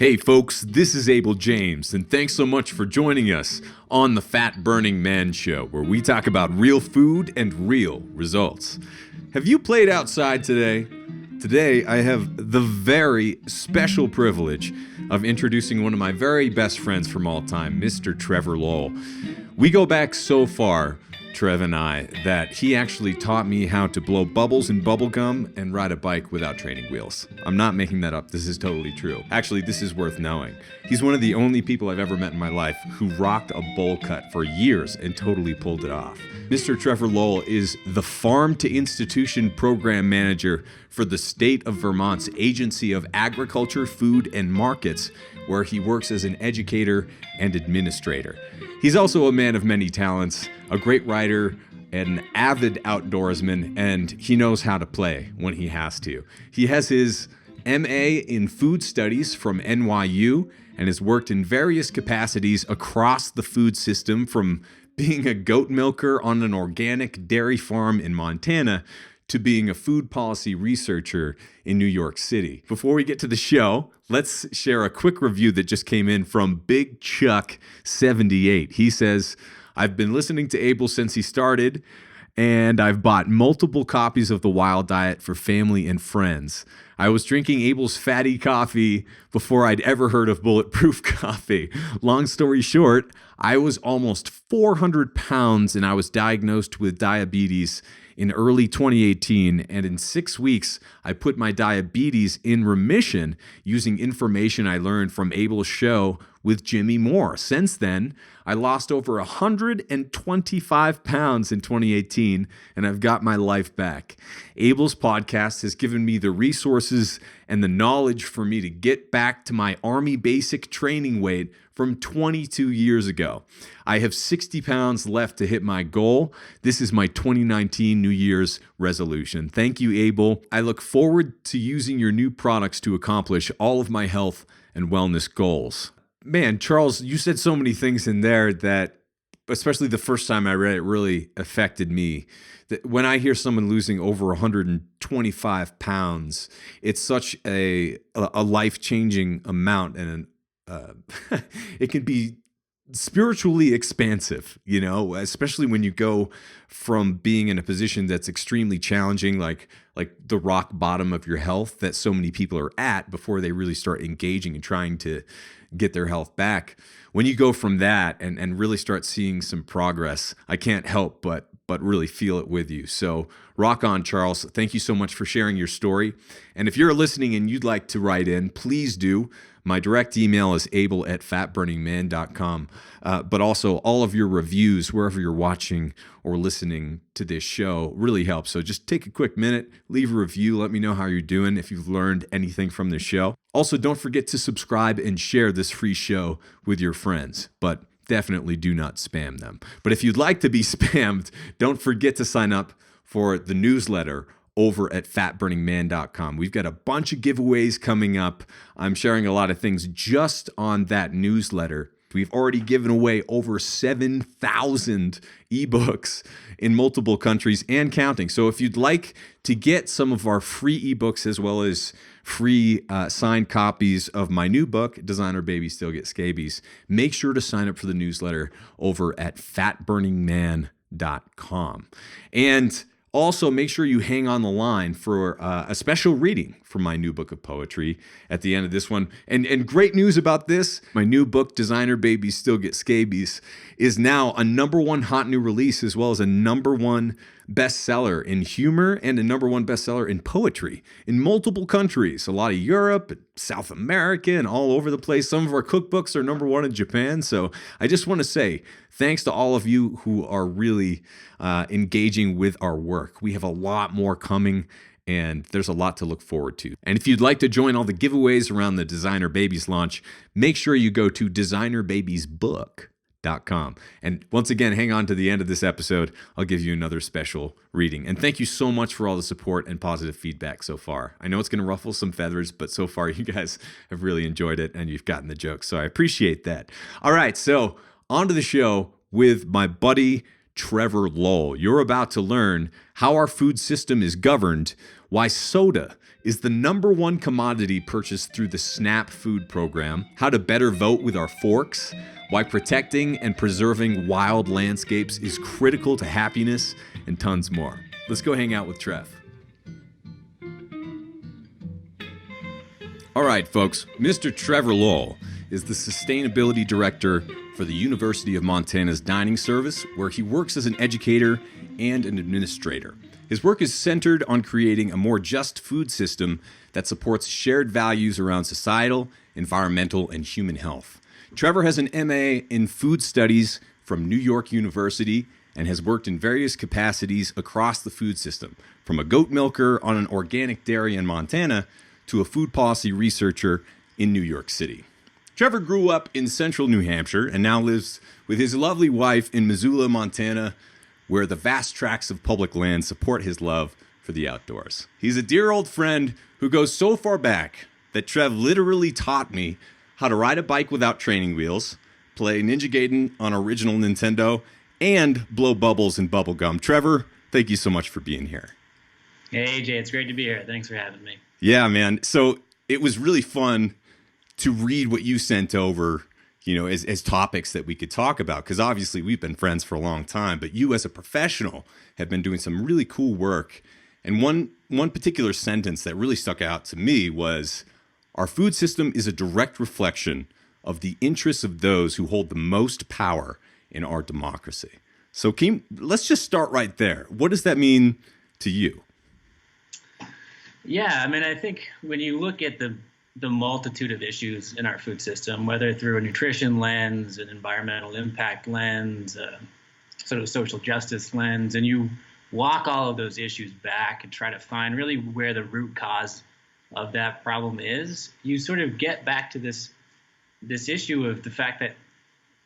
Hey folks, this is Abel James, and thanks so much for joining us on the Fat Burning Man Show, where we talk about real food and real results. Have you played outside today? Today, I have the very special privilege of introducing one of my very best friends from all time, Mr. Trevor Lowell. We go back so far, Trev and I, that he actually taught me how to blow bubbles in bubble gum and ride a bike without training wheels. I'm not making that up. This is totally true. Actually, this is worth knowing. He's one of the only people I've ever met in my life who rocked a bowl cut for years and totally pulled it off. Mr. Trevor Lowell is the Farm to Institution Program Manager for the state of Vermont's Agency of Agriculture, Food, and Markets, where he works as an educator and administrator. He's also a man of many talents, a great writer, an avid outdoorsman, and he knows how to play when he has to. He has his MA in Food Studies from NYU and has worked in various capacities across the food system, from being a goat milker on an organic dairy farm in Montana to being a food policy researcher in New York City. Before we get to the show, let's share a quick review that just came in from Big Chuck 78. He says, I've been listening to Abel since he started, and I've bought multiple copies of The Wild Diet for family and friends. I was drinking Abel's fatty coffee before I'd ever heard of bulletproof coffee. Long story short, I was almost 400 pounds and I was diagnosed with diabetes in early 2018, and in 6 weeks, I put my diabetes in remission using information I learned from Abel's show with Jimmy Moore. Since then, I lost over 125 pounds in 2018, and I've got my life back. Abel's podcast has given me the resources and the knowledge for me to get back to my Army basic training weight from 22 years ago. I have 60 pounds left to hit my goal. This is my 2019 New Year's resolution. Thank you, Abel. I look forward to using your new products to accomplish all of my health and wellness goals. Man, Charles, you said so many things in there that, especially the first time I read it, really affected me. That when I hear someone losing over 125 pounds, it's such a life-changing amount, and it can be spiritually expansive, especially when you go from being in a position that's extremely challenging, like the rock bottom of your health that so many people are at before they really start engaging and trying to get their health back. When you go from that and really start seeing some progress, I can't help but really feel it with you. So rock on, Charles. Thank you so much for sharing your story. And if you're listening and you'd like to write in, please do. My direct email is abel@fatburningman.com. But also all of your reviews, wherever you're watching or listening to this show, really helps. So just take a quick minute, leave a review. Let me know how you're doing, if you've learned anything from this show. Also, don't forget to subscribe and share this free show with your friends. But definitely do not spam them. But if you'd like to be spammed, don't forget to sign up for the newsletter over at fatburningman.com. We've got a bunch of giveaways coming up. I'm sharing a lot of things just on that newsletter. We've already given away over 7,000 ebooks in multiple countries and counting. So if you'd like to get some of our free ebooks as well as free signed copies of my new book, Designer Babies Still Get Scabies, make sure to sign up for the newsletter over at fatburningman.com. And also, make sure you hang on the line for a special reading from my new book of poetry at the end of this one. And great news about this, my new book, Designer Babies Still Get Scabies, is now a #1 hot new release, as well as a #1 bestseller in humor and a #1 bestseller in poetry in multiple countries. A lot of Europe, South America, and all over the place. Some of our cookbooks are #1 in Japan. So I just want to say thanks to all of you who are really engaging with our work. We have a lot more coming, and there's a lot to look forward to. And if you'd like to join all the giveaways around the Designer Babies launch, make sure you go to designerbabiesbook.com. And once again, hang on to the end of this episode. I'll give you another special reading. And thank you so much for all the support and positive feedback so far. I know it's going to ruffle some feathers, but so far you guys have really enjoyed it and you've gotten the joke. So I appreciate that. All right, so on to the show with my buddy Trevor Lowell. You're about to learn how our food system is governed, why soda is the #1 commodity purchased through the SNAP food program, how to better vote with our forks, why protecting and preserving wild landscapes is critical to happiness, and tons more. Let's go hang out with Trev. All right, folks, Mr. Trevor Lowell is the Sustainability Director for the University of Montana's Dining Service, where he works as an educator and an administrator. His work is centered on creating a more just food system that supports shared values around societal, environmental, and human health. Trevor has an MA in Food Studies from New York University and has worked in various capacities across the food system, from a goat milker on an organic dairy in Montana to a food policy researcher in New York City. Trevor grew up in central New Hampshire and now lives with his lovely wife in Missoula, Montana, where the vast tracts of public land support his love for the outdoors. He's a dear old friend who goes so far back that Trev literally taught me how to ride a bike without training wheels, play Ninja Gaiden on original Nintendo, and blow bubbles in bubble gum. Trevor, thank you so much for being here. Hey, Jay, it's great to be here. Thanks for having me. Yeah, man. So it was really fun to read what you sent over, as topics that we could talk about, because obviously we've been friends for a long time, but you as a professional have been doing some really cool work. And one particular sentence that really stuck out to me was, our food system is a direct reflection of the interests of those who hold the most power in our democracy. So let's just start right there. What does that mean to you? Yeah, I think when you look at the multitude of issues in our food system, whether through a nutrition lens, an environmental impact lens, sort of social justice lens, and you walk all of those issues back and try to find really where the root cause of that problem is, you sort of get back to this issue of the fact that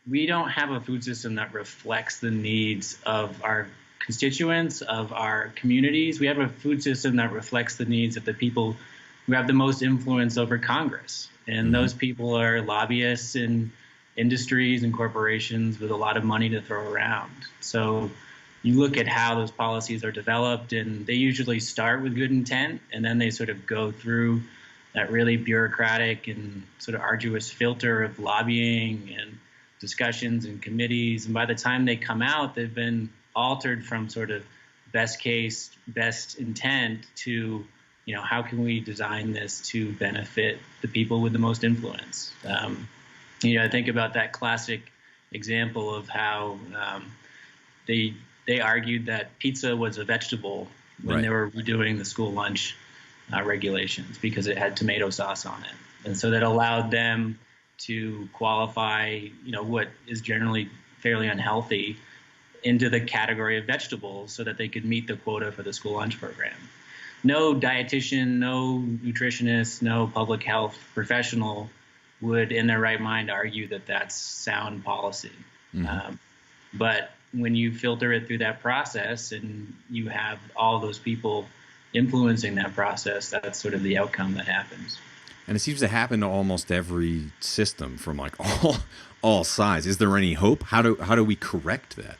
we don't have a food system that reflects the needs of our constituents, of our communities. We have a food system that reflects the needs of the people who have the most influence over Congress. And those people are lobbyists in industries and corporations with a lot of money to throw around. So you look at how those policies are developed, and they usually start with good intent, and then they sort of go through that really bureaucratic and sort of arduous filter of lobbying and discussions and committees. And by the time they come out, they've been altered from sort of best case, best intent to, how can we design this to benefit the people with the most influence? I think about that classic example of how they argued that pizza was a vegetable when they were redoing the school lunch regulations because it had tomato sauce on it. And so that allowed them to qualify, what is generally fairly unhealthy into the category of vegetables so that they could meet the quota for the school lunch program. No dietitian, no nutritionist, no public health professional would in their right mind argue that that's sound policy. Mm-hmm. But when you filter it through that process and you have all those people influencing that process, that's sort of the outcome that happens. And it seems to happen to almost every system from like all sides. Is there any hope? How do we correct that?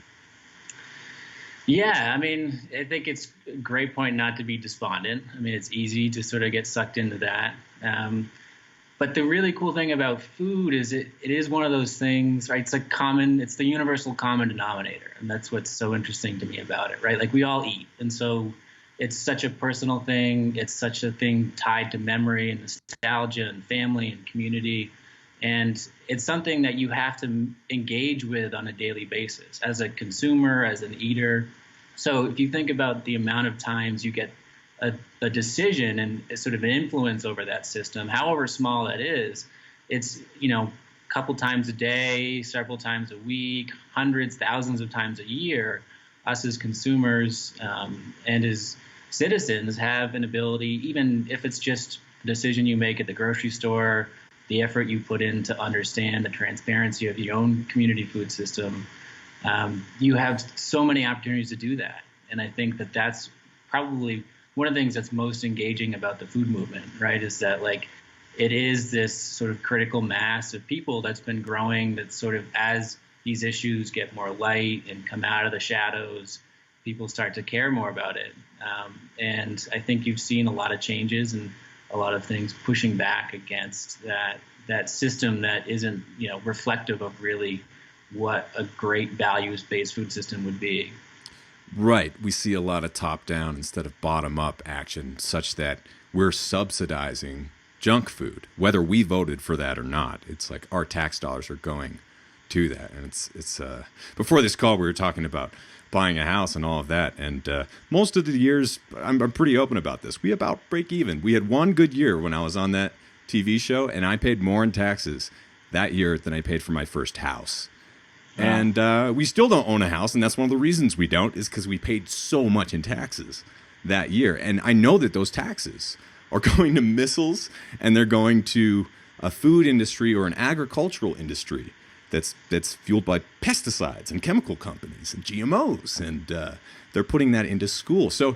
Yeah, I think it's a great point not to be despondent. It's easy to sort of get sucked into that. But the really cool thing about food is it is one of those things, right? It's the universal common denominator. And that's what's so interesting to me about it, right? Like we all eat. And so it's such a personal thing. It's such a thing tied to memory and nostalgia and family and community. And it's something that you have to engage with on a daily basis as a consumer, as an eater. So if you think about the amount of times you get a decision and sort of an influence over that system, however small that is, it's, a couple times a day, several times a week, hundreds, thousands of times a year, us as consumers and as citizens have an ability, even if it's just a decision you make at the grocery store, the effort you put in to understand the transparency of your own community food system, you have so many opportunities to do that. And I think that that's probably one of the things that's most engaging about the food movement, right, is that it is this sort of critical mass of people that's been growing, that's sort of as these issues get more light and come out of the shadows, people start to care more about it. And I think you've seen a lot of changes and a lot of things pushing back against that system that isn't, reflective of really what a great values-based food system would be. Right. We see a lot of top-down instead of bottom-up action, such that we're subsidizing junk food, whether we voted for that or not. It's like our tax dollars are going to that. And it's before this call, we were talking about buying a house and all of that. And most of the years, I'm pretty open about this. We about break even. We had one good year when I was on that TV show, and I paid more in taxes that year than I paid for my first house. And we still don't own a house, and that's one of the reasons we don't, is because we paid so much in taxes that year. And I know that those taxes are going to missiles, and they're going to a food industry or an agricultural industry that's fueled by pesticides and chemical companies and GMOs, and they're putting that into school. So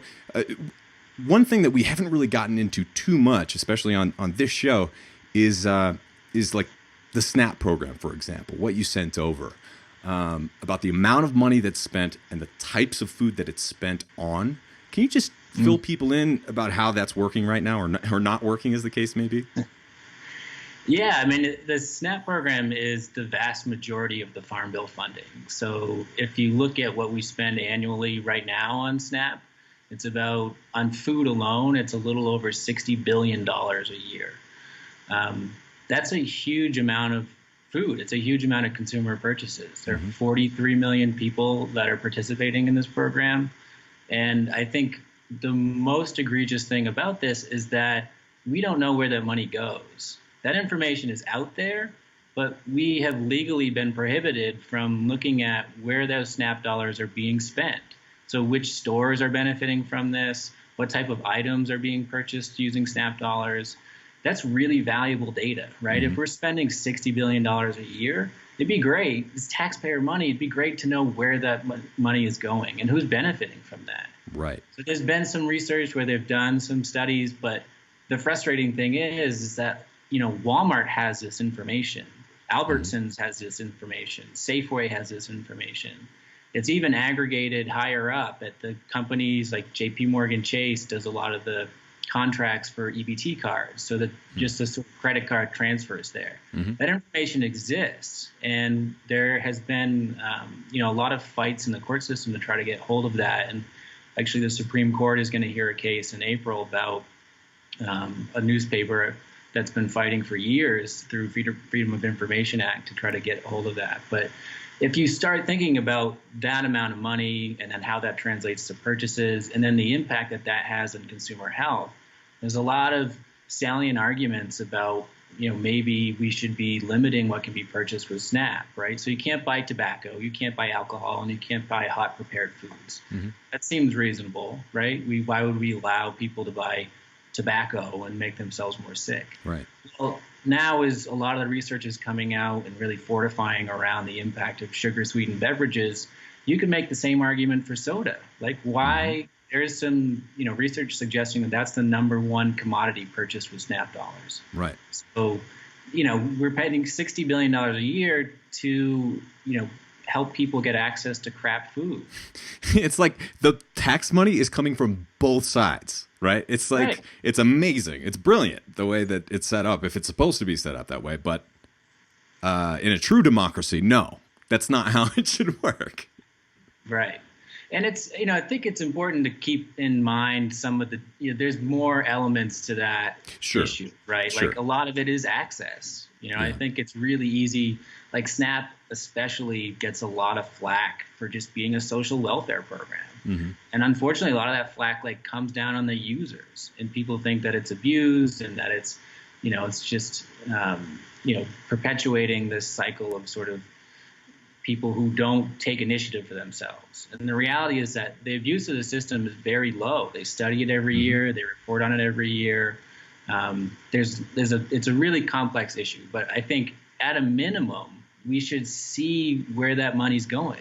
one thing that we haven't really gotten into too much, especially on this show, is like the SNAP program, for example, what you sent over. About the amount of money that's spent and the types of food that it's spent on. Can you just fill people in about how that's working right now, or not working, as the case may be? Yeah, I mean, the SNAP program is the vast majority of the Farm Bill funding. So if you look at what we spend annually right now on SNAP, it's about, on food alone, it's a little over $60 billion a year. That's a huge amount of food. It's a huge amount of consumer purchases. There are 43 million people that are participating in this program. And I think the most egregious thing about this is that we don't know where that money goes. That information is out there, but we have legally been prohibited from looking at where those SNAP dollars are being spent. So which stores are benefiting from this, what type of items are being purchased using SNAP dollars. That's really valuable data, right? If we're spending $60 billion a year, it'd be great. It's taxpayer money. It'd be great to know where that money is going and who's benefiting from that. Right. So there's been some research where they've done some studies, but the frustrating thing is that, Walmart has this information. Albertsons has this information. Safeway has this information. It's even aggregated higher up at the companies like JP Morgan Chase does a lot of the contracts for EBT cards, so that just the sort of credit card transfers there. That information exists, and there has been a lot of fights in the court system to try to get hold of that. And actually, the Supreme Court is going to hear a case in April about a newspaper that's been fighting for years through Freedom of Information Act to try to get hold of that. But if you start thinking about that amount of money and then how that translates to purchases and then the impact that that has on consumer health, there's a lot of salient arguments about, maybe we should be limiting what can be purchased with SNAP, right? So you can't buy tobacco, you can't buy alcohol, and you can't buy hot prepared foods. That seems reasonable, right? Why would we allow people to buy tobacco and make themselves more sick? Right. Well, now is a lot of the research is coming out and really fortifying around the impact of sugar sweetened beverages. You can make the same argument for soda. Like why there is some, research suggesting that that's the number one commodity purchased with SNAP dollars. Right. So, we're paying $60 billion a year to, help people get access to crap food. It's like the tax money is coming from both sides, right? It's like, It's amazing. It's brilliant the way that it's set up, if it's supposed to be set up that way. But in a true democracy, no, that's not how it should work. Right. And it's, I think it's important to keep in mind some of the, there's more elements to that issue, right? Like a lot of it is access. I think it's really easy, like SNAP especially gets a lot of flack for just being a social welfare program. And unfortunately, a lot of that flack comes down on the users, and people think that it's abused and that it's, it's just, perpetuating this cycle of sort of people who don't take initiative for themselves. And the reality is that the abuse of the system is very low. They study it every year. They report on it every year. It's a really complex issue, but I think at a minimum, we should see where that money's going.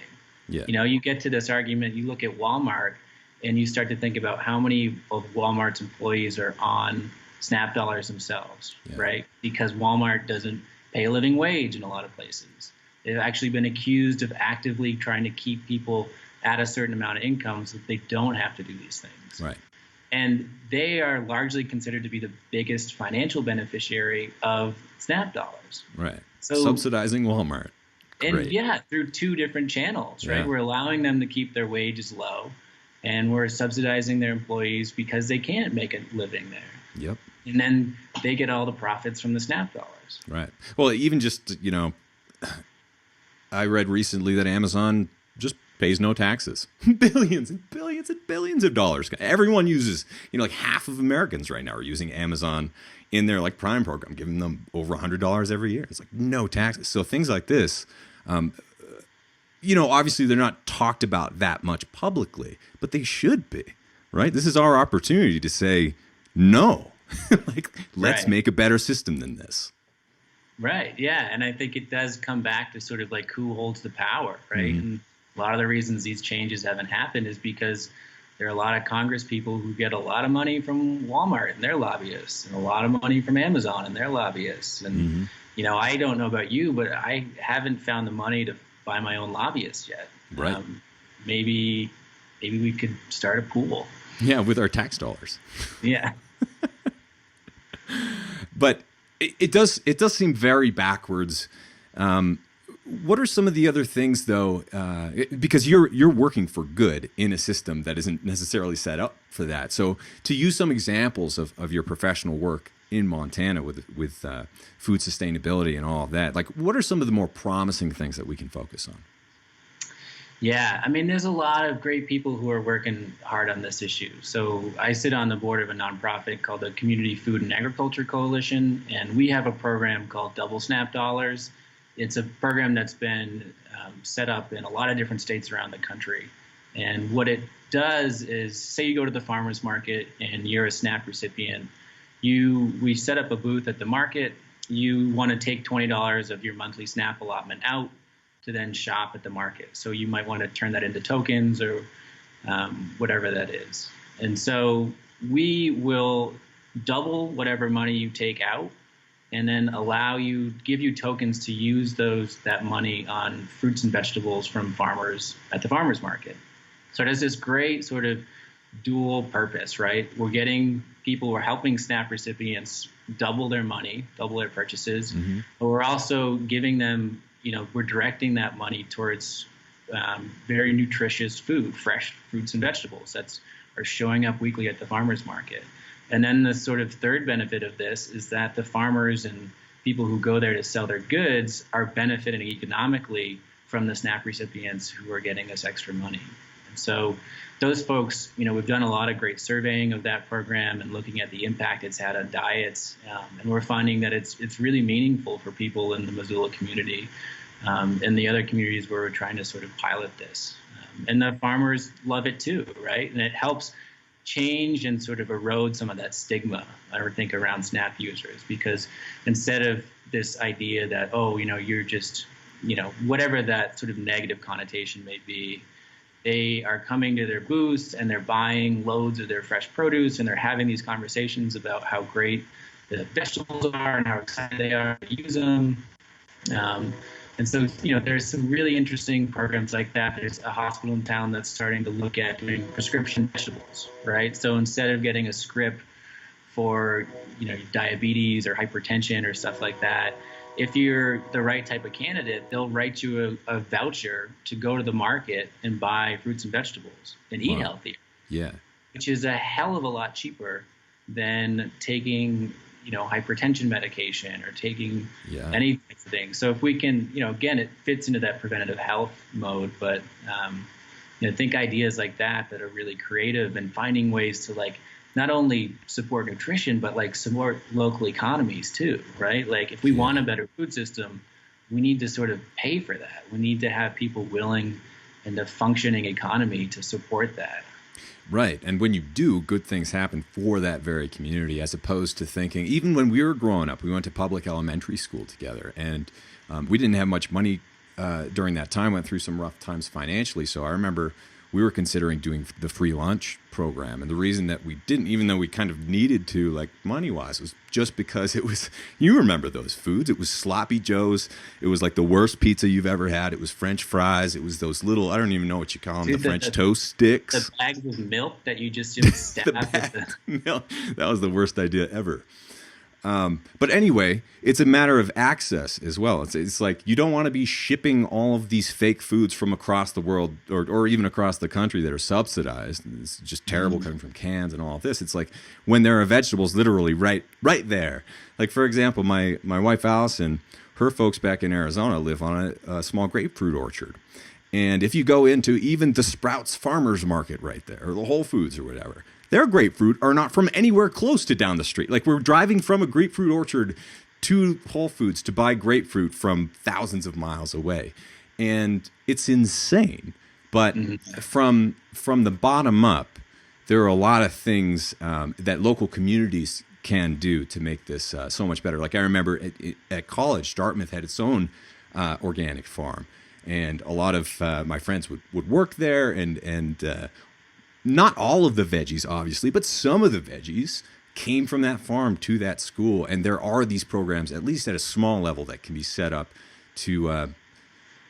Yeah. You get to this argument, you look at Walmart and you start to think about how many of Walmart's employees are on SNAP dollars themselves, right? Because Walmart doesn't pay a living wage in a lot of places. They've actually been accused of actively trying to keep people at a certain amount of income so that they don't have to do these things. Right. And they are largely considered to be the biggest financial beneficiary of SNAP dollars. Right. So subsidizing Walmart. Great. And through two different channels, right? We're allowing them to keep their wages low, and we're subsidizing their employees because they can't make a living there. Yep. And then they get all the profits from the SNAP dollars. Right. Well, even just, I read recently that Amazon just pays no taxes. Billions and billions and billions of dollars. Everyone uses, like half of Americans right now are using Amazon in their like Prime program, giving them over $100 every year. It's like no taxes. So things like this, obviously they're not talked about that much publicly, but they should be, right? This is our opportunity to say no. Let's make a better system than this. Right. Yeah. And I think it does come back to sort of like who holds the power, right? Mm-hmm. And a lot of the reasons these changes haven't happened is because there are a lot of Congress people who get a lot of money from Walmart and their lobbyists, and a lot of money from Amazon and their lobbyists. And, I don't know about you, but I haven't found the money to buy my own lobbyists yet. Right. Maybe we could start a pool. Yeah, with our tax dollars. Yeah. But it does seem very backwards. What are some of the other things, though? Because you're working for good in a system that isn't necessarily set up for that. So to use some examples of your professional work in Montana with food sustainability and all of that, like what are some of the more promising things that we can focus on? Yeah, I mean, there's a lot of great people who are working hard on this issue. So I sit on the board of a nonprofit called the Community Food and Agriculture Coalition, and we have a program called Double SNAP Dollars. It's a program that's been set up in a lot of different states around the country. And what it does is, say you go to the farmer's market and you're a SNAP recipient, we set up a booth at the market. You want to take $20 of your monthly SNAP allotment out to then shop at the market. So you might want to turn that into tokens or whatever that is. And so we will double whatever money you take out and then give you tokens to use that money on fruits and vegetables from farmers at the farmers market. So it has this great sort of dual purpose, right? We're helping SNAP recipients double their money, double their purchases, but we're also giving them, we're directing that money towards very nutritious food, fresh fruits and vegetables that are showing up weekly at the farmers market. And then the sort of third benefit of this is that the farmers and people who go there to sell their goods are benefiting economically from the SNAP recipients who are getting this extra money. And so those folks, we've done a lot of great surveying of that program and looking at the impact it's had on diets. And we're finding that it's really meaningful for people in the Missoula community and the other communities where we're trying to sort of pilot this. And the farmers love it too, right? And it helps change and sort of erode some of that stigma, I would think, around SNAP users, because instead of this idea that, you're just, whatever that sort of negative connotation may be, they are coming to their booths and they're buying loads of their fresh produce and they're having these conversations about how great the vegetables are and how excited they are to use them. And so, there's some really interesting programs like that. There's a hospital in town that's starting to look at doing prescription vegetables, right? So instead of getting a script for, diabetes or hypertension or stuff like that, if you're the right type of candidate, they'll write you a voucher to go to the market and buy fruits and vegetables and eat healthier. Yeah. Which is a hell of a lot cheaper than taking hypertension medication or taking any type of thing. So if we can, again, it fits into that preventative health mode, but, think ideas like that are really creative and finding ways to not only support nutrition, but support local economies too, right? If we want a better food system, we need to sort of pay for that. We need to have people willing and a functioning economy to support that. Right. And when you do, good things happen for that very community, as opposed to thinking, even when we were growing up, we went to public elementary school together, and we didn't have much money during that time, went through some rough times financially. So I remember we were considering doing the free lunch program. And the reason that we didn't, even though we kind of needed to, like money-wise, was just because it was, you remember those foods. It was sloppy joes. It was like the worst pizza you've ever had. It was French fries. It was those little, I don't even know what you call them, the French toast sticks. The bags of milk that you just stab with the... No, that was the worst idea ever. But anyway, it's a matter of access as well. It's like you don't want to be shipping all of these fake foods from across the world or even across the country that are subsidized. It's just terrible coming from cans and all of this. It's like when there are vegetables literally right there. Like, for example, my wife Allison, her folks back in Arizona live on a small grapefruit orchard. And if you go into even the Sprouts Farmers Market right there, or the Whole Foods or whatever, their grapefruit are not from anywhere close to down the street. Like, we're driving from a grapefruit orchard to Whole Foods to buy grapefruit from thousands of miles away. And it's insane. But from the bottom up, there are a lot of things that local communities can do to make this so much better. Like, I remember at college, Dartmouth had its own organic farm. And a lot of my friends would work there, and not all of the veggies, obviously, but some of the veggies came from that farm to that school. And there are these programs, at least at a small level, that can be set up to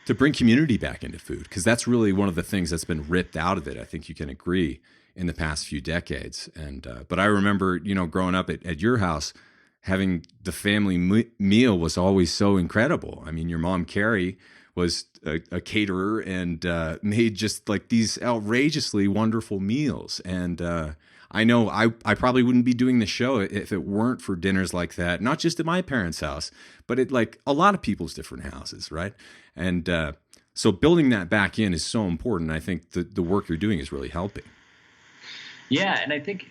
bring community back into food, because that's really one of the things that's been ripped out of it. I think you can agree in the past few decades. And but I remember, growing up at your house, having the family meal was always so incredible. I mean, your mom, Carrie, was a caterer and made just like these outrageously wonderful meals. And I know I probably wouldn't be doing the show if it weren't for dinners like that, not just at my parents' house, but at like a lot of people's different houses, right? And so building that back in is so important. I think the work you're doing is really helping. Yeah, and I think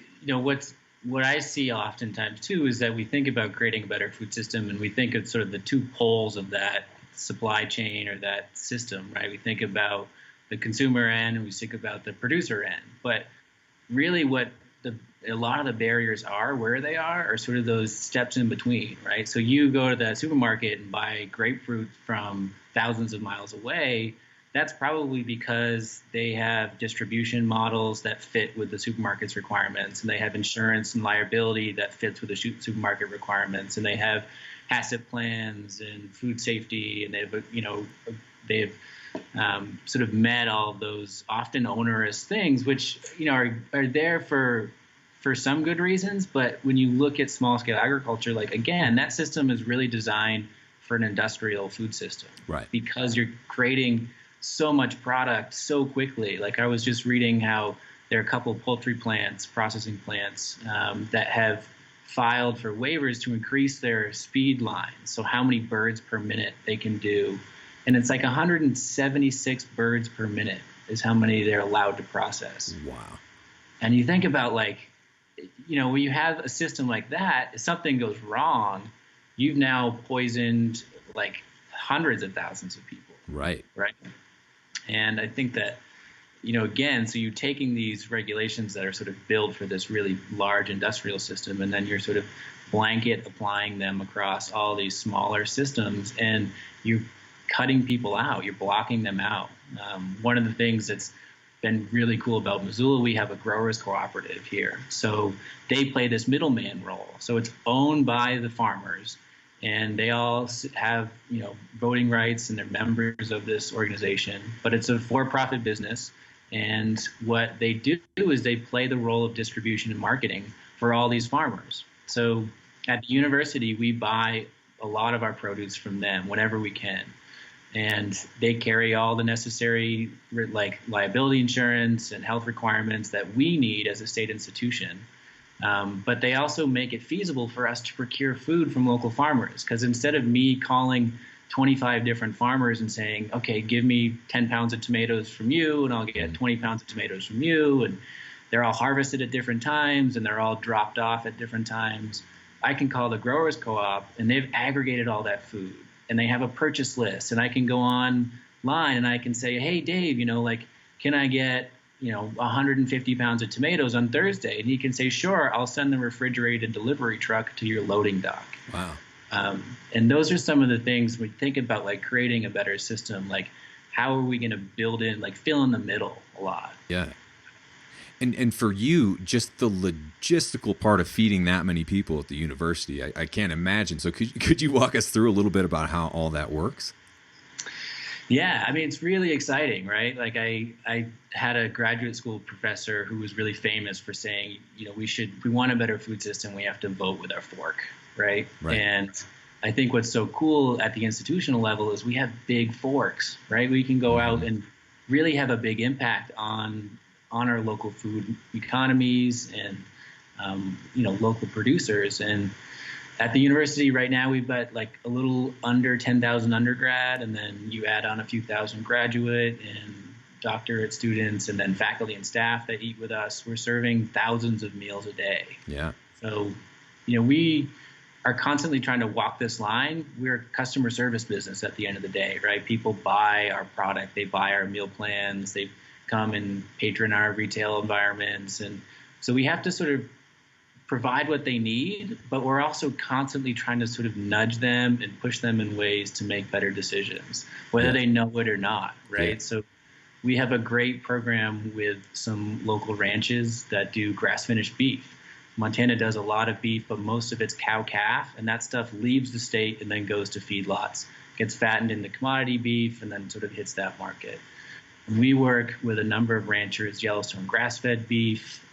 what I see oftentimes too is that we think about creating a better food system, and we think of sort of the two poles of that supply chain or that system, right? We think about the consumer end and we think about the producer end, but really what a lot of the barriers are, where they are sort of those steps in between, right? So you go to the supermarket and buy grapefruit from thousands of miles away. That's probably because they have distribution models that fit with the supermarket's requirements, and they have insurance and liability that fits with the supermarket requirements, and they have asset plans and food safety, and they've sort of met all of those often onerous things, which are there for some good reasons. But when you look at small scale agriculture, like, again, that system is really designed for an industrial food system, right? Because you're creating so much product so quickly. Like, I was just reading how there are a couple of poultry plants, processing plants, that have filed for waivers to increase their speed lines, so how many birds per minute they can do. And it's like 176 birds per minute is how many they're allowed to process. Wow. And you think about, like, when you have a system like that, if something goes wrong, you've now poisoned like hundreds of thousands of people. Right. And I think that, again, so you're taking these regulations that are sort of built for this really large industrial system, and then you're sort of blanket applying them across all these smaller systems, and you're cutting people out, you're blocking them out. One of the things that's been really cool about Missoula, we have a growers cooperative here. So they play this middleman role. So it's owned by the farmers, and they all have, voting rights, and they're members of this organization, but it's a for-profit business. And what they do is they play the role of distribution and marketing for all these farmers. So at the university, we buy a lot of our produce from them whenever we can. And they carry all the necessary like liability insurance and health requirements that we need as a state institution. But they also make it feasible for us to procure food from local farmers, because instead of me calling 25 different farmers and saying, okay, give me 10 pounds of tomatoes from you, and I'll get 20 pounds of tomatoes from you, and they're all harvested at different times, and they're all dropped off at different times, I can call the growers co-op, and they've aggregated all that food, and they have a purchase list, and I can go online and I can say, hey, Dave, can I get 150 pounds of tomatoes on Thursday? And he can say, sure, I'll send the refrigerated delivery truck to your loading dock. Wow. And those are some of the things we think about, like creating a better system. Like, how are we going to build in, like, fill in the middle a lot. Yeah. And for you, just the logistical part of feeding that many people at the university, I can't imagine. So could you walk us through a little bit about how all that works? Yeah, I mean, it's really exciting, right? Like, I had a graduate school professor who was really famous for saying, if we want a better food system, we have to vote with our fork, right? And I think what's so cool at the institutional level is we have big forks, right? We can go out and really have a big impact on our local food economies and local producers. And at the university right now, we've got like a little under 10,000 undergrad, and then you add on a few thousand graduate and doctorate students, and then faculty and staff that eat with us. We're serving thousands of meals a day. Yeah. So, we are constantly trying to walk this line. We're a customer service business at the end of the day, right? People buy our product, they buy our meal plans, they come and patron our retail environments. And so we have to sort of provide what they need, but we're also constantly trying to sort of nudge them and push them in ways to make better decisions, whether they know it or not, right? Yeah. So we have a great program with some local ranches that do grass-finished beef. Montana does a lot of beef, but most of it's cow-calf, and that stuff leaves the state and then goes to feedlots, gets fattened into commodity beef, and then sort of hits that market. We work with a number of ranchers, Yellowstone grass-fed beef.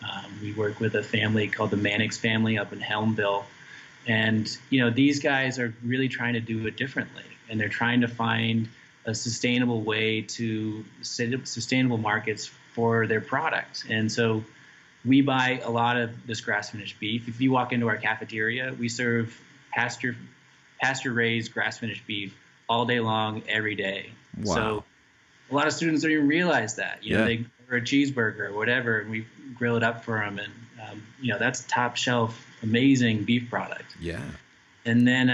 We work with a family called the Mannix family up in Helmville. And, these guys are really trying to do it differently. And they're trying to find a sustainable way to sustainable markets for their product. And so we buy a lot of this grass-finished beef. If you walk into our cafeteria, we serve pasture-raised grass-finished beef all day long, every day. Wow. So a lot of students don't even realize that. They order a cheeseburger or whatever, and we grill it up for them. And, that's top shelf, amazing beef product. Yeah. And then,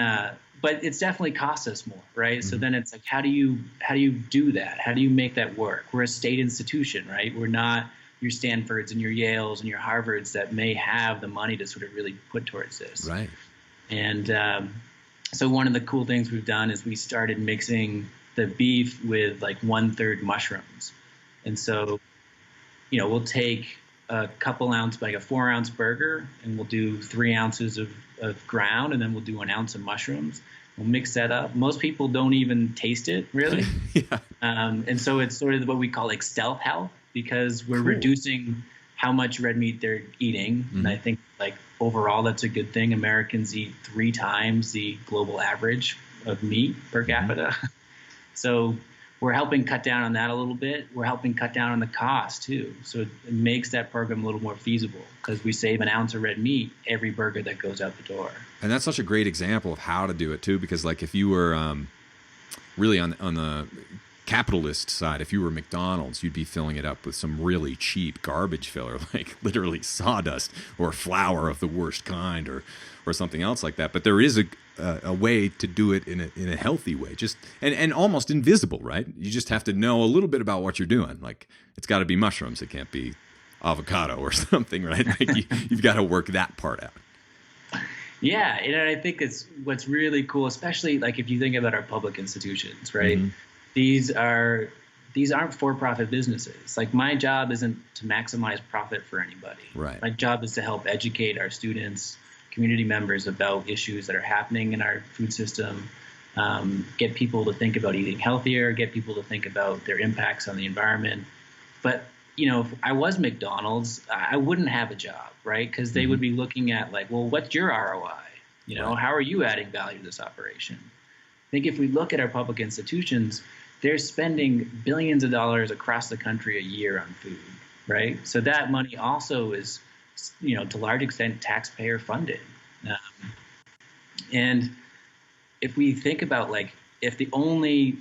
but it's definitely cost us more, right? Mm-hmm. So then it's like, how do you do that? How do you make that work? We're a state institution, right? We're not your Stanfords and your Yales and your Harvards that may have the money to sort of really put towards this. Right. And so one of the cool things we've done is we started mixing the beef with like 1/3 mushrooms. And so, we'll take a couple ounce, like a 4-ounce burger, and we'll do 3 ounces of ground, and then we'll do 1 ounce of mushrooms. We'll mix that up. Most people don't even taste it, really. Yeah. And so it's sort of what we call like stealth health, because we're reducing how much red meat they're eating. Mm-hmm. And I think like overall, that's a good thing. Americans eat 3 times the global average of meat per capita. Mm-hmm. So we're helping cut down on that a little bit. We're helping cut down on the cost too. So it makes that program a little more feasible because we save 1 ounce of red meat every burger that goes out the door. And that's such a great example of how to do it too, because like if you were really on the capitalist side, if you were McDonald's, you'd be filling it up with some really cheap garbage filler, like literally sawdust or flour of the worst kind or something else like that. But there is a way to do it in a healthy way, just and almost invisible, right? You just have to know a little bit about what you're doing. Like it's got to be mushrooms, it can't be avocado or something, right? Like you've got to work that part out. Yeah, and I think it's what's really cool, especially like if you think about our public institutions, right? Mm-hmm. These aren't for-profit businesses. Like my job isn't to maximize profit for anybody. Right. My job is to help educate our students, community members about issues that are happening in our food system, get people to think about eating healthier, get people to think about their impacts on the environment. But, if I was McDonald's, I wouldn't have a job, right? Because they would be looking at like, well, what's your ROI? How are you adding value to this operation? I think if we look at our public institutions, they're spending billions of dollars across the country a year on food, right? So that money also is, to large extent, taxpayer funded. And if we think about like, if the only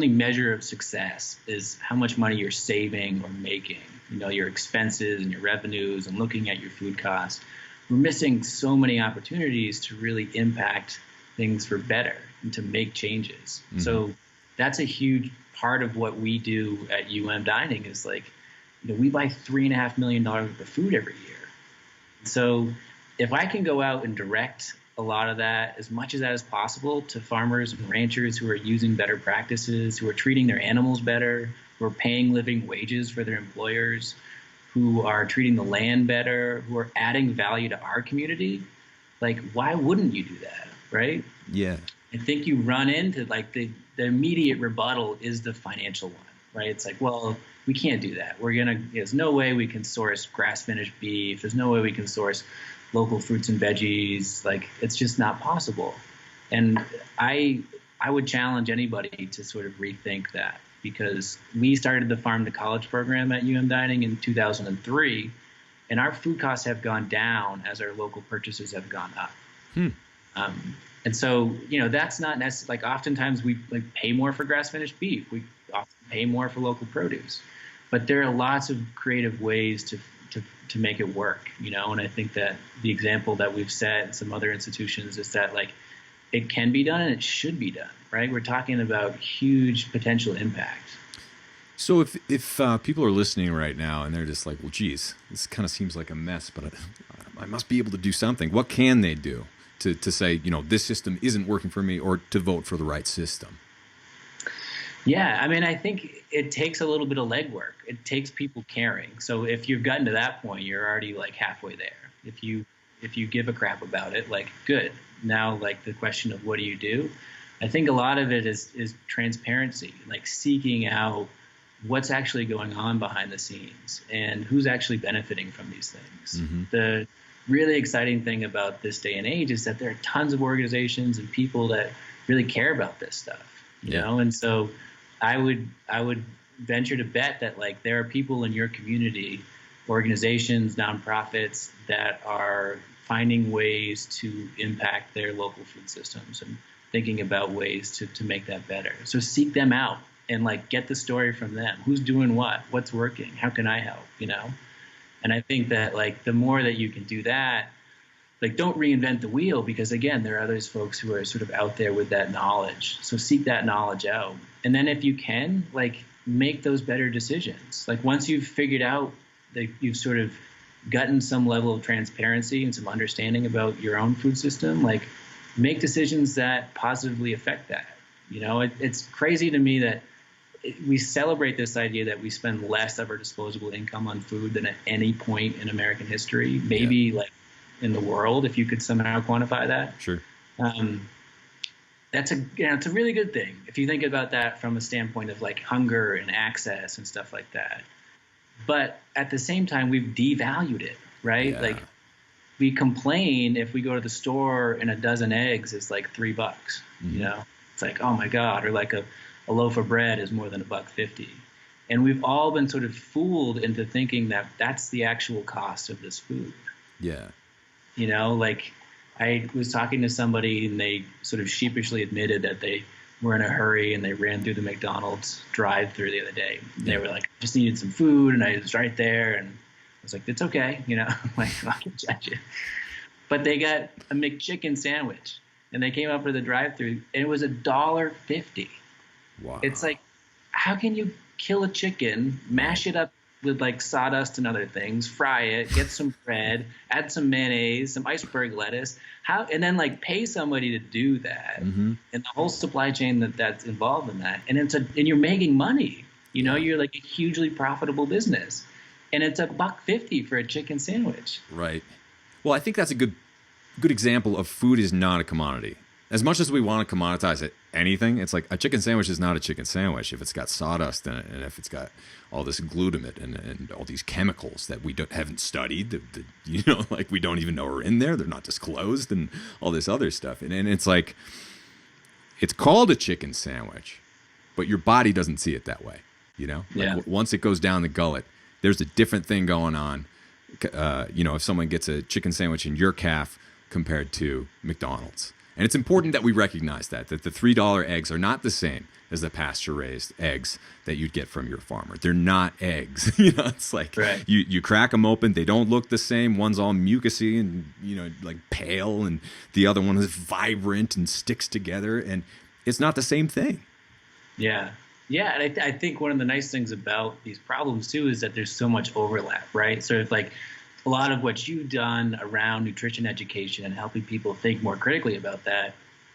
measure of success is how much money you're saving or making, your expenses and your revenues and looking at your food costs, we're missing so many opportunities to really impact things for better and to make changes. Mm-hmm. So that's a huge part of what we do at Dining is like, we buy $3.5 million worth of food every year. So if I can go out and direct a lot of that, as much as that is possible, to farmers and ranchers who are using better practices, who are treating their animals better, who are paying living wages for their employers, who are treating the land better, who are adding value to our community. Like, why wouldn't you do that, right? Yeah. I think you run into like the immediate rebuttal is the financial one, right? It's like, well, we can't do that. There's no way we can source grass-finished beef. There's no way we can source local fruits and veggies. Like, it's just not possible. And I would challenge anybody to sort of rethink that, because we started the Farm to College program at Dining in 2003, and our food costs have gone down as our local purchases have gone up. And so, that's not necessarily, like, oftentimes we pay more for grass-finished beef. We often pay more for local produce. But there are lots of creative ways to make it work, and I think that the example that we've set in some other institutions is that, like, it can be done and it should be done, right? We're talking about huge potential impact. So if people are listening right now and they're just like, well, geez, this kind of seems like a mess, but I must be able to do something. What can they do to say, this system isn't working for me, or to vote for the right system? Yeah, I mean, I think it takes a little bit of legwork. It takes people caring. So if you've gotten to that point, you're already like halfway there. If you give a crap about it, like, good. Now, like, the question of what do you do? I think a lot of it is transparency, like seeking out what's actually going on behind the scenes and who's actually benefiting from these things. Mm-hmm. The really exciting thing about this day and age is that there are tons of organizations and people that really care about this stuff, you know? And so I would venture to bet that, like, there are people in your community, organizations, nonprofits, that are finding ways to impact their local food systems and thinking about ways to make that better. So seek them out and, like, get the story from them. Who's doing what? What's working? How can I help? And I think that, like, the more that you can do that, like, don't reinvent the wheel, because, again, there are those folks who are sort of out there with that knowledge. So seek that knowledge out. And then if you can, like, make those better decisions. Like, once you've figured out that you've sort of gotten some level of transparency and some understanding about your own food system, like, make decisions that positively affect that. It's crazy to me that we celebrate this idea that we spend less of our disposable income on food than at any point in American history, maybe like in the world, if you could somehow quantify that. Sure. It's a really good thing if you think about that from a standpoint of, like, hunger and access and stuff like that. But at the same time, we've devalued it, right? Yeah. Like, we complain if we go to the store and a dozen eggs is like $3. Mm-hmm. It's like, oh my God, or like a loaf of bread is more than $1.50. And we've all been sort of fooled into thinking that that's the actual cost of this food. Yeah. Like, I was talking to somebody and they sort of sheepishly admitted that they were in a hurry and they ran through the McDonald's drive-through the other day. They were like, just needed some food, and I was right there, and I was like, it's okay, like, I can judge it. But they got a McChicken sandwich, and they came up for the drive-through, and it was $1.50. Wow. It's like, how can you kill a chicken, mash it up with, like, sawdust and other things, fry it, get some bread, add some mayonnaise, some iceberg lettuce, and then, like, pay somebody to do that, mm-hmm. and the whole supply chain that's involved in that, and and you're making money, you're like a hugely profitable business, and it's $1.50 for a chicken sandwich. Right. Well, I think that's a good example of food is not a commodity. As much as we want to commoditize it, anything, it's like a chicken sandwich is not a chicken sandwich if it's got sawdust in it, and if it's got all this glutamate and all these chemicals that we haven't studied, like, we don't even know are in there. They're not disclosed, and all this other stuff. And it's like, it's called a chicken sandwich, but your body doesn't see it that way. Like, once it goes down the gullet, there's a different thing going on. If someone gets a chicken sandwich in your calf compared to McDonald's. And it's important that we recognize that the $3 eggs are not the same as the pasture-raised eggs that you'd get from your farmer. They're not eggs. It's like, right. you crack them open. They don't look the same. One's all mucusy and, like, pale, and the other one is vibrant and sticks together. And it's not the same thing. Yeah. Yeah, and I think one of the nice things about these problems, too, is that there's so much overlap, right? So if, like, a lot of what you've done around nutrition education and helping people think more critically about that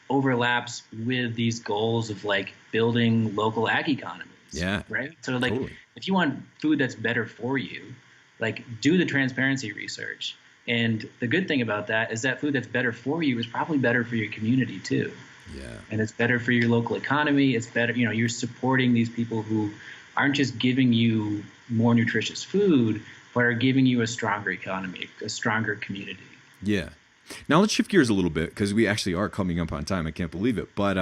overlaps with these goals of like building local ag economies. Yeah. Right. So like Totally. if you want food that's better for you, like do the transparency research. And the good thing about that is that food that's better for you is probably better for your community too. Yeah. And it's better for your local economy. It's better, you're supporting these people who aren't just giving you more nutritious food, but are giving you a stronger economy, a stronger community. Yeah. Now let's shift gears a little bit because we actually are coming up on time. I can't believe it. But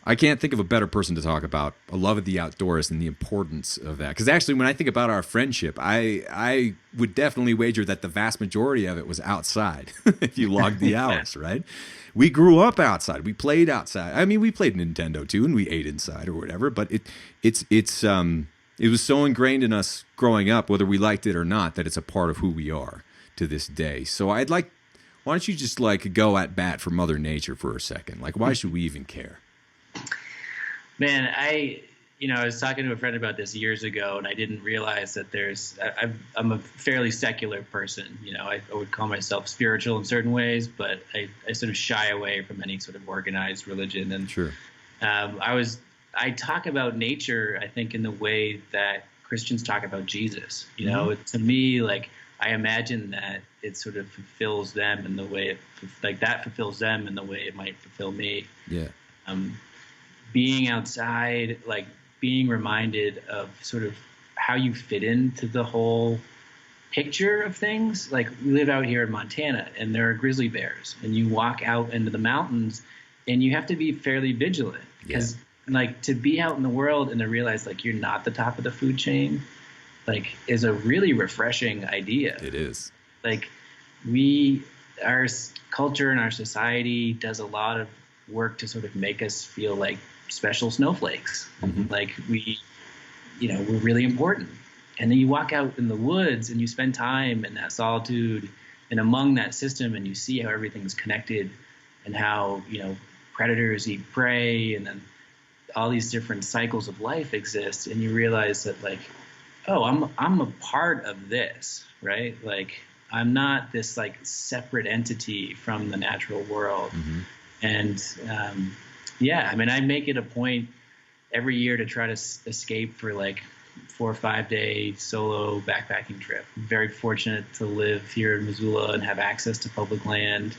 I can't think of a better person to talk about a love of the outdoors and the importance of that. Because actually, when I think about our friendship, I would definitely wager that the vast majority of it was outside if you logged the hours, right? We grew up outside. We played outside. I mean, we played Nintendo too, and we ate inside or whatever. But it was so ingrained in us growing up, whether we liked it or not, that it's a part of who we are to this day. So why don't you just like go at bat for Mother Nature for a second? Like, why should we even care? Man, I was talking to a friend about this years ago, and I didn't realize that I'm a fairly secular person. I would call myself spiritual in certain ways, but I sort of shy away from any sort of organized religion. And sure. I talk about nature, I think, in the way that Christians talk about Jesus. To me, like, I imagine that it sort of fulfills them in the way that fulfills them in the way it might fulfill me. Yeah. Being outside, like being reminded of sort of how you fit into the whole picture of things. Like, we live out here in Montana, and there are grizzly bears, and you walk out into the mountains, and you have to be fairly vigilant because, like, to be out in the world and to realize like you're not the top of the food chain, like, is a really refreshing idea. It is. Like, our culture and our society does a lot of work to sort of make us feel like special snowflakes. Mm-hmm. Like we're really important. And then you walk out in the woods and you spend time in that solitude and among that system, and you see how everything's connected and how, predators eat prey, and then all these different cycles of life exist. And you realize that, like, oh, I'm a part of this, right? Like, I'm not this like separate entity from the natural world. Mm-hmm. And I make it a point every year to try to escape for like 4 or 5 day solo backpacking trip. I'm very fortunate to live here in Missoula and have access to public land.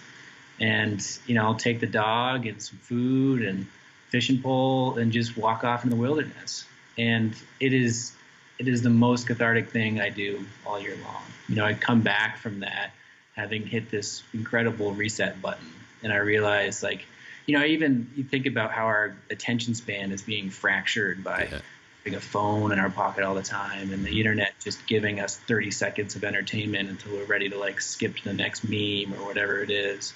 And, I'll take the dog and some food and fishing pole and just walk off in the wilderness. And it is the most cathartic thing I do all year long. I come back from that having hit this incredible reset button. And I realize, like, you think about how our attention span is being fractured by having a phone in our pocket all the time, and the internet just giving us 30 seconds of entertainment until we're ready to like skip to the next meme or whatever it is.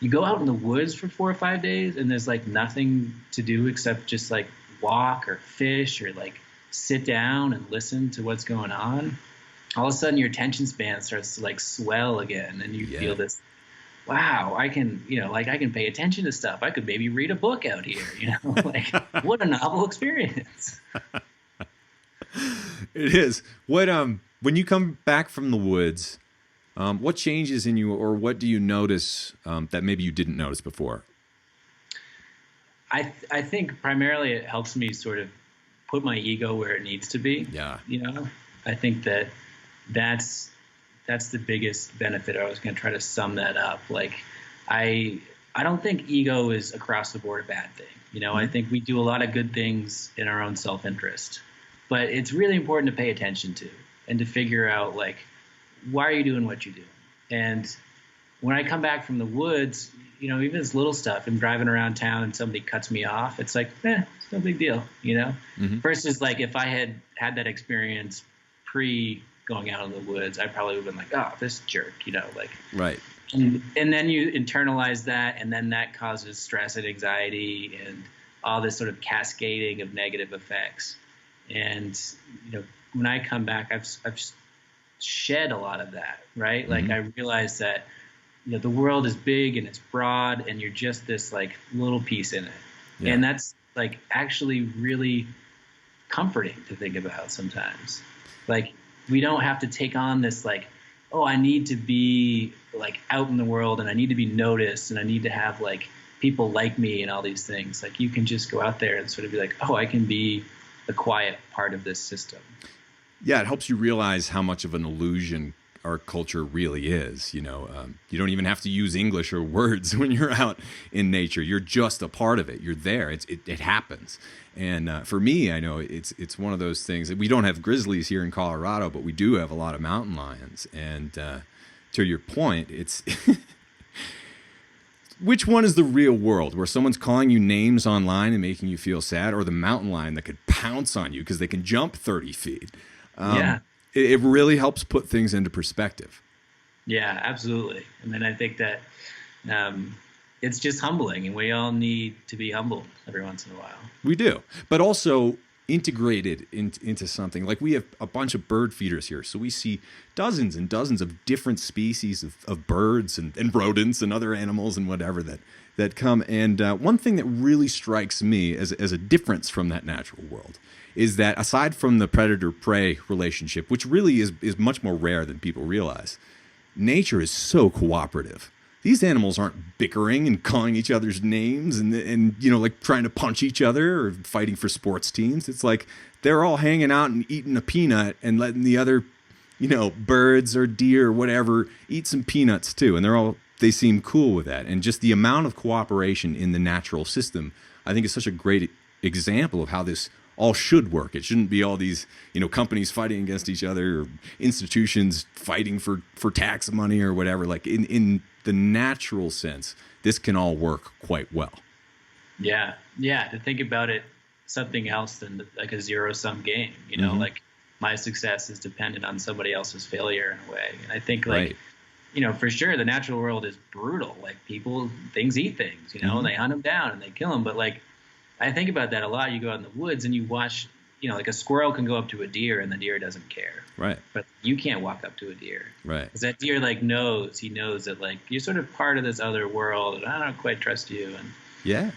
You go out in the woods for 4 or 5 days and there's like nothing to do except just like walk or fish or like sit down and listen to what's going on. All of a sudden your attention span starts to like swell again, and you feel this, wow, I can pay attention to stuff. I could maybe read a book out here, like, what a novel experience. It is. What when you come back from the woods, what changes in you, or what do you notice that maybe you didn't notice before? I think primarily it helps me sort of put my ego where it needs to be. Yeah. I think that's the biggest benefit. I was going to try to sum that up. Like, I don't think ego is across the board a bad thing. Mm-hmm. I think we do a lot of good things in our own self-interest, but it's really important to pay attention to and to figure out, like, why are you doing what you do? And when I come back from the woods, even this little stuff, I'm driving around town and somebody cuts me off, it's like, it's no big deal, Mm-hmm. Versus like if I had that experience pre going out in the woods, I probably would have been like, oh, this jerk, like. Right. And then you internalize that, and then that causes stress and anxiety and all this sort of cascading of negative effects. And, when I come back, I've shed a lot of that, right? Mm-hmm. Like, I realize that, the world is big and it's broad, and you're just this like little piece in it. Yeah. And that's like actually really comforting to think about sometimes. Like, we don't have to take on this like oh, I need to be like out in the world and I need to be noticed and I need to have like people like me and all these things. Like you can just go out there and sort of be like, oh, I can be the quiet part of this system. Yeah, it helps you realize how much of an illusion our culture really is. You know, you don't even have to use English or words when you're out in nature. You're just a part of it. You're there. It happens. And for me, I know it's one of those things that we don't have grizzlies here in Colorado, but we do have a lot of mountain lions. And to your point, it's which one is the real world, where someone's calling you names online and making you feel sad, or the mountain lion that could pounce on you because they can jump 30 feet? Yeah. It really helps put things into perspective. Yeah, absolutely. I mean, I think that it's just humbling, and we all need to be humbled every once in a while. We do, but also integrated into something. Like we have a bunch of bird feeders here, so we see dozens and dozens of different species of birds and rodents and other animals and whatever that come. And one thing that really strikes me as a difference from that natural world is that aside from the predator-prey relationship, which really is much more rare than people realize, nature is so cooperative. These animals aren't bickering and calling each other's names and you know, like trying to punch each other or fighting for sports teams. It's like they're all hanging out and eating a peanut and letting the other, you know, birds or deer or whatever eat some peanuts too. And they seem cool with that. And just the amount of cooperation in the natural system, I think, is such a great example of how this all should work. It shouldn't be all these, you know, companies fighting against each other or institutions fighting for tax money or whatever. Like in the natural sense, this can all work quite well. Yeah. Yeah. To think about it, something else than like a zero-sum game, you know, like my success is dependent on somebody else's failure in a way. And I think like, you know, for sure, the natural world is brutal. Like things eat things, you know, and they hunt them down and they kill them. But like, I think about that a lot. You go out in the woods and you watch, you know, like a squirrel can go up to a deer and the deer doesn't care. Right. But you can't walk up to a deer. Right. Because that deer like knows that like you're sort of part of this other world and I don't quite trust you. And yeah,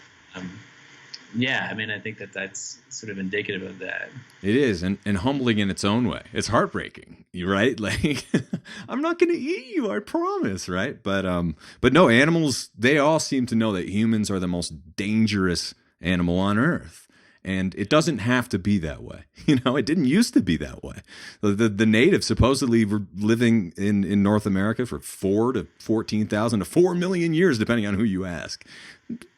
I mean, I think that's sort of indicative of that. It is, and humbling in its own way. It's heartbreaking, right? Like, I'm not going to eat you, I promise, right? But no, animals, they all seem to know that humans are the most dangerous animal on Earth. And it doesn't have to be that way. You know, it didn't used to be that way. The natives supposedly were living in North America for 4 to 14,000 to 4 million years, depending on who you ask.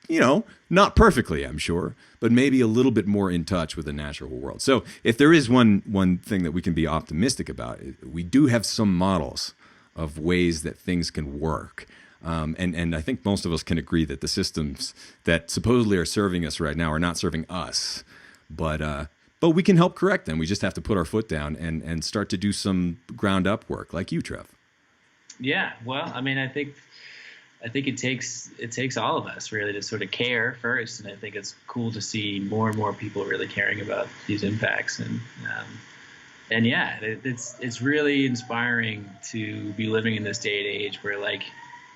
You know, not perfectly, I'm sure, but maybe a little bit more in touch with the natural world. So if there is one thing that we can be optimistic about, we do have some models of ways that things can work. And I think most of us can agree that the systems that supposedly are serving us right now are not serving us, but we can help correct them. We just have to put our foot down and start to do some ground up work like you, Trev. Yeah. Well, I mean, I think it takes all of us really to sort of care first. And I think it's cool to see more and more people really caring about these impacts. And yeah, it's really inspiring to be living in this day and age where like,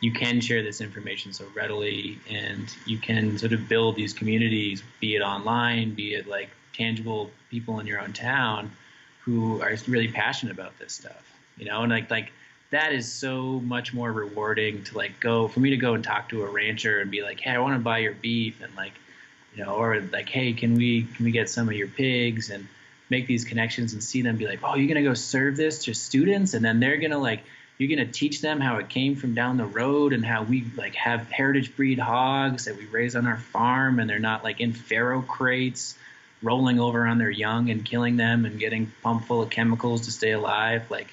you can share this information so readily and you can sort of build these communities, be it online, be it like tangible people in your own town who are really passionate about this stuff, you know, and like that is so much more rewarding to like for me to go and talk to a rancher and be like, hey, I want to buy your beef and like, you know, or like, hey, can we get some of your pigs and make these connections and see them be like, oh, you're going to go serve this to students and then they're going to like, you're going to teach them how it came from down the road and how we like have heritage breed hogs that we raise on our farm and they're not like in Faro crates rolling over on their young and killing them and getting pumped full of chemicals to stay alive. Like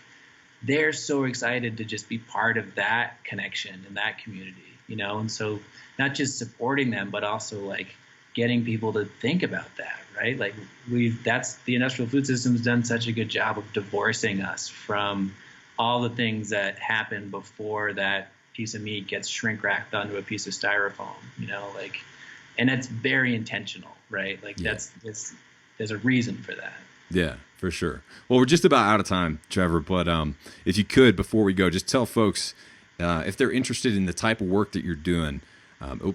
they're so excited to just be part of that connection and that community, you know? And so not just supporting them, but also like getting people to think about that, right? Like the industrial food system has done such a good job of divorcing us from all the things that happen before that piece of meat gets shrink wrapped onto a piece of styrofoam, you know, like, and that's very intentional, right? Like there's a reason for that. Yeah, for sure. Well, we're just about out of time, Trevor, but if you could, before we go, just tell folks if they're interested in the type of work that you're doing,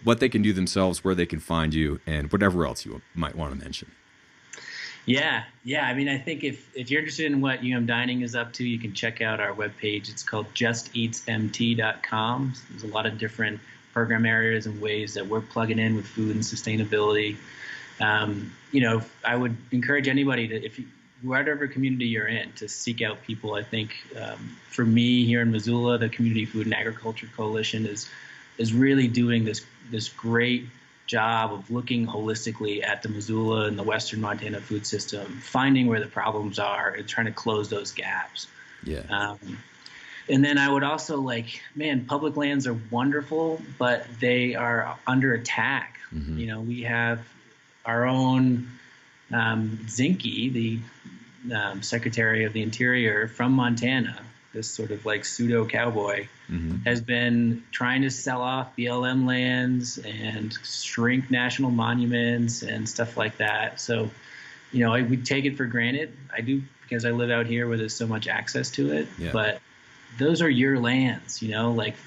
what they can do themselves, where they can find you, and whatever else you might want to mention. Yeah. I mean, I think if you're interested in what Dining is up to, you can check out our webpage. It's called justeatsmt.com. There's a lot of different program areas and ways that we're plugging in with food and sustainability. I would encourage anybody to, whatever community you're in, to seek out people. I think for me here in Missoula, the Community Food and Agriculture Coalition is really doing this great job of looking holistically at the Missoula and the Western Montana food system, finding where the problems are and trying to close those gaps. Yeah. And then I would also public lands are wonderful, but they are under attack. Mm-hmm. We have our own Zinke, the Secretary of the Interior from Montana, this sort of pseudo cowboy, has been trying to sell off BLM lands and shrink national monuments and stuff like that. So, we take it for granted. I do, because I live out here where there's so much access to it. Yeah. But those are your lands,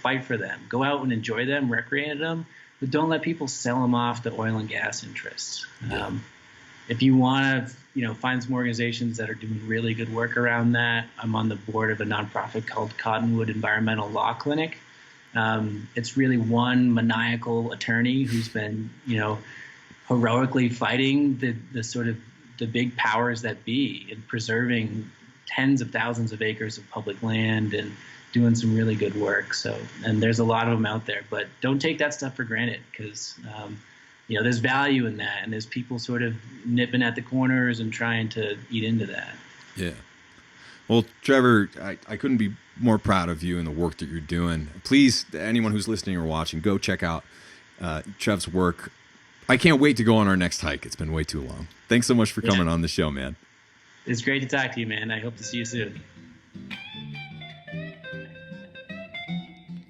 fight for them. Go out and enjoy them, recreate them, but don't let people sell them off to oil and gas interests. Yeah. If you want to, find some organizations that are doing really good work around that, I'm on the board of a nonprofit called Cottonwood Environmental Law Clinic. It's really one maniacal attorney who's been, heroically fighting the sort of the big powers that be and preserving tens of thousands of acres of public land and doing some really good work. So, and there's a lot of them out there, but don't take that stuff for granted, because there's value in that, and there's people sort of nipping at the corners and trying to eat into that. Yeah. Well, Trevor, I couldn't be more proud of you and the work that you're doing. Please, anyone who's listening or watching, go check out Trev's work. I can't wait to go on our next hike. It's been way too long. Thanks so much for coming on the show, man. It's great to talk to you, man. I hope to see you soon.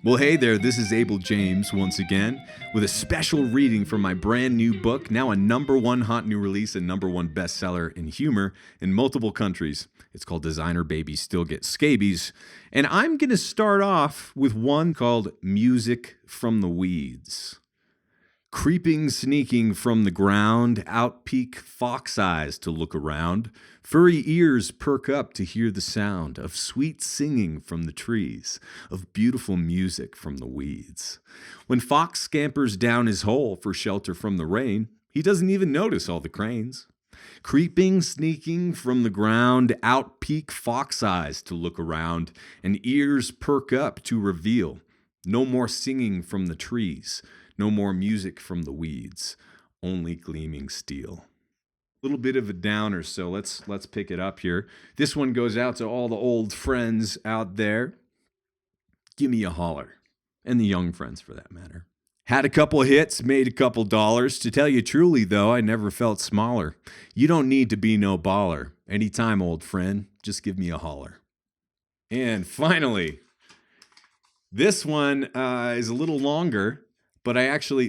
Well, hey there, this is Abel James once again with a special reading from my brand new book, now a #1 hot new release and #1 bestseller in humor in multiple countries. It's called Designer Babies Still Get Scabies. And I'm going to start off with one called Music from the Weeds. Creeping, sneaking from the ground, out peek fox eyes to look around. Furry ears perk up to hear the sound of sweet singing from the trees, of beautiful music from the weeds. When fox scampers down his hole for shelter from the rain, he doesn't even notice all the cranes. Creeping, sneaking from the ground, out peek fox eyes to look around, and ears perk up to reveal. No more singing from the trees. No more music from the weeds, only gleaming steel. A little bit of a downer, so let's pick it up here. This one goes out to all the old friends out there. Give me a holler, and the young friends for that matter. Had a couple hits, made a couple dollars. To tell you truly, though, I never felt smaller. You don't need to be no baller. Anytime, old friend, just give me a holler. And finally, this one is a little longer. But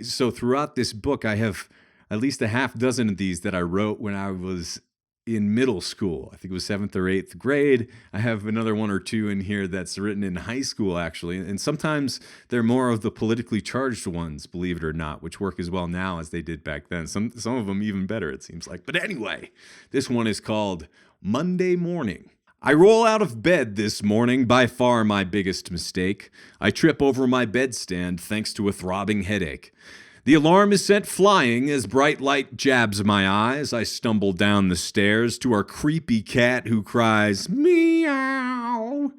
so throughout this book, I have at least a half dozen of these that I wrote when I was in middle school. I think it was 7th or 8th grade. I have another one or two in here that's written in high school, actually. And sometimes they're more of the politically charged ones, believe it or not, which work as well now as they did back then. Some of them even better, it seems like. But anyway, this one is called Monday Morning. I roll out of bed this morning, by far my biggest mistake. I trip over my bedstand thanks to a throbbing headache. The alarm is sent flying as bright light jabs my eyes. I stumble down the stairs to our creepy cat who cries, meow.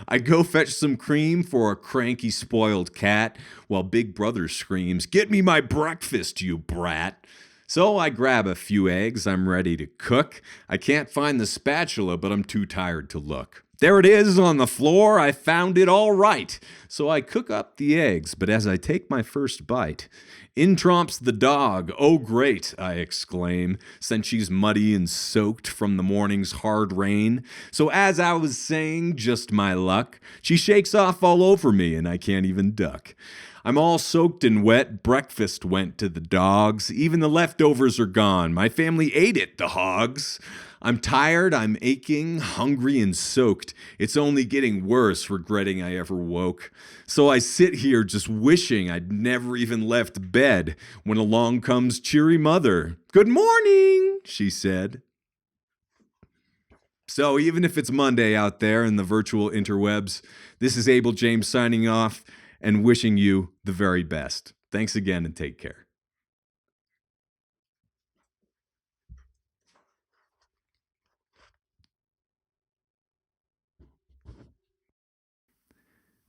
I go fetch some cream for a cranky, spoiled cat, while Big Brother screams, get me my breakfast, you brat. So I grab a few eggs, I'm ready to cook. I can't find the spatula, but I'm too tired to look. There it is on the floor, I found it all right. So I cook up the eggs, but as I take my first bite, in tromps the dog. Oh great, I exclaim, since she's muddy and soaked from the morning's hard rain. So as I was saying, just my luck, she shakes off all over me and I can't even duck. I'm all soaked and wet. Breakfast went to the dogs. Even the leftovers are gone. My family ate it, the hogs. I'm tired, I'm aching, hungry, and soaked. It's only getting worse, regretting I ever woke. So I sit here just wishing I'd never even left bed when along comes cheery mother. "Good morning," she said. So even if it's Monday out there in the virtual interwebs, this is Abel James signing off and wishing you the very best. Thanks again and take care.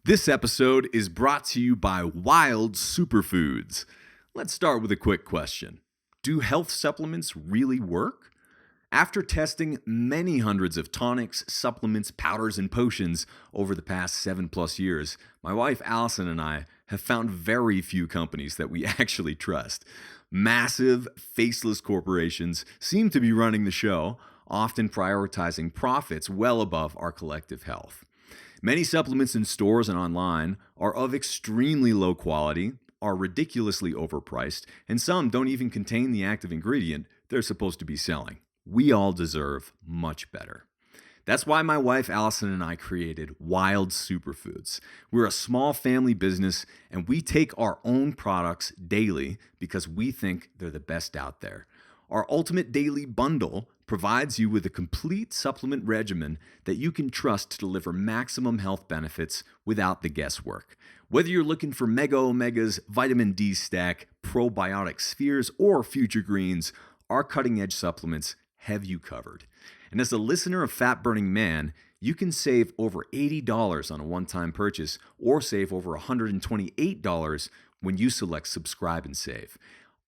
This episode is brought to you by Wild Superfoods. Let's start with a quick question. Do health supplements really work? After testing many hundreds of tonics, supplements, powders, and potions over the past 7+ years, my wife Allison and I have found very few companies that we actually trust. Massive, faceless corporations seem to be running the show, often prioritizing profits well above our collective health. Many supplements in stores and online are of extremely low quality, are ridiculously overpriced, and some don't even contain the active ingredient they're supposed to be selling. We all deserve much better. That's why my wife Allison and I created Wild Superfoods. We're a small family business and we take our own products daily because we think they're the best out there. Our Ultimate Daily Bundle provides you with a complete supplement regimen that you can trust to deliver maximum health benefits without the guesswork. Whether you're looking for Mega Omegas, Vitamin D Stack, Probiotic Spheres, or Future Greens, our cutting-edge supplements have you covered. And as a listener of Fat Burning Man, you can save over $80 on a one-time purchase or save over $128 when you select Subscribe and Save.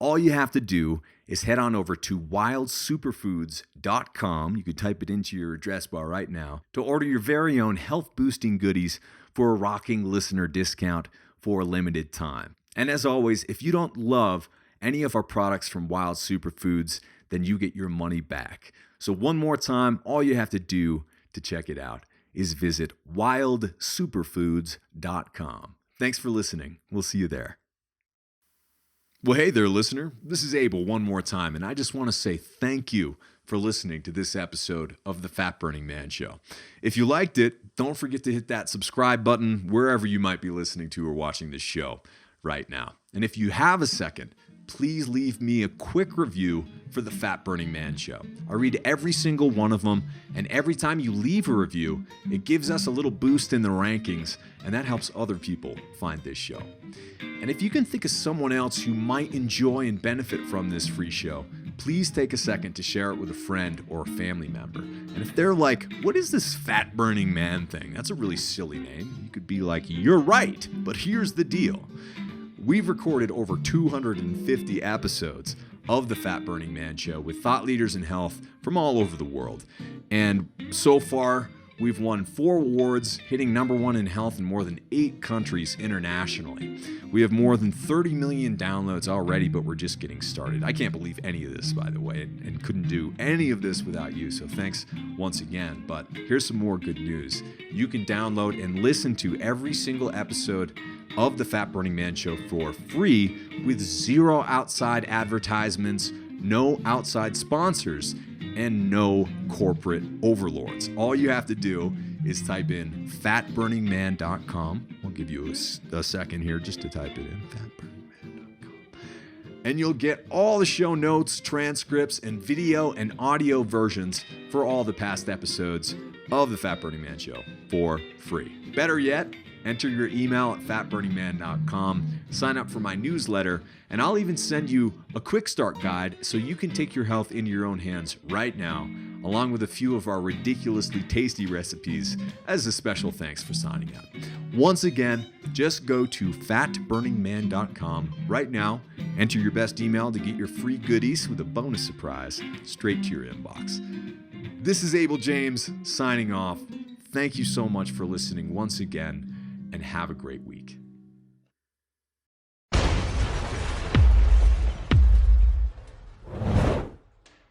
All you have to do is head on over to wildsuperfoods.com. You could type it into your address bar right now to order your very own health-boosting goodies for a rocking listener discount for a limited time. And as always, if you don't love any of our products from Wild Superfoods, then you get your money back. So one more time, all you have to do to check it out is visit wildsuperfoods.com. Thanks for listening. We'll see you there. Well, hey there, listener. This is Abel one more time, and I just want to say thank you for listening to this episode of the Fat Burning Man Show. If you liked it, don't forget to hit that subscribe button wherever you might be listening to or watching this show right now. And if you have a second, please leave me a quick review for the Fat Burning Man Show. I read every single one of them, and every time you leave a review, it gives us a little boost in the rankings, and that helps other people find this show. And if you can think of someone else who might enjoy and benefit from this free show, please take a second to share it with a friend or a family member. And if they're like, "What is this Fat Burning Man thing? That's a really silly name," you could be like, "You're right, but here's the deal." We've recorded over 250 episodes of the Fat Burning Man Show with thought leaders in health from all over the world. And so far, we've won 4 awards, hitting #1 in health in more than 8 countries internationally. We have more than 30 million downloads already, but we're just getting started. I can't believe any of this, by the way, and couldn't do any of this without you, so thanks once again. But here's some more good news. You can download and listen to every single episode of the Fat Burning Man Show for free with 0 outside advertisements, no outside sponsors, and no corporate overlords. All you have to do is type in fatburningman.com. I'll give you a second here just to type it in, fatburningman.com. And you'll get all the show notes, transcripts, and video and audio versions for all the past episodes of the Fat Burning Man Show for free. Better yet, enter your email at fatburningman.com, sign up for my newsletter, and I'll even send you a quick start guide so you can take your health into your own hands right now, along with a few of our ridiculously tasty recipes as a special thanks for signing up. Once again, just go to fatburningman.com right now, enter your best email to get your free goodies with a bonus surprise straight to your inbox. This is Abel James signing off. Thank you so much for listening once again, and have a great week.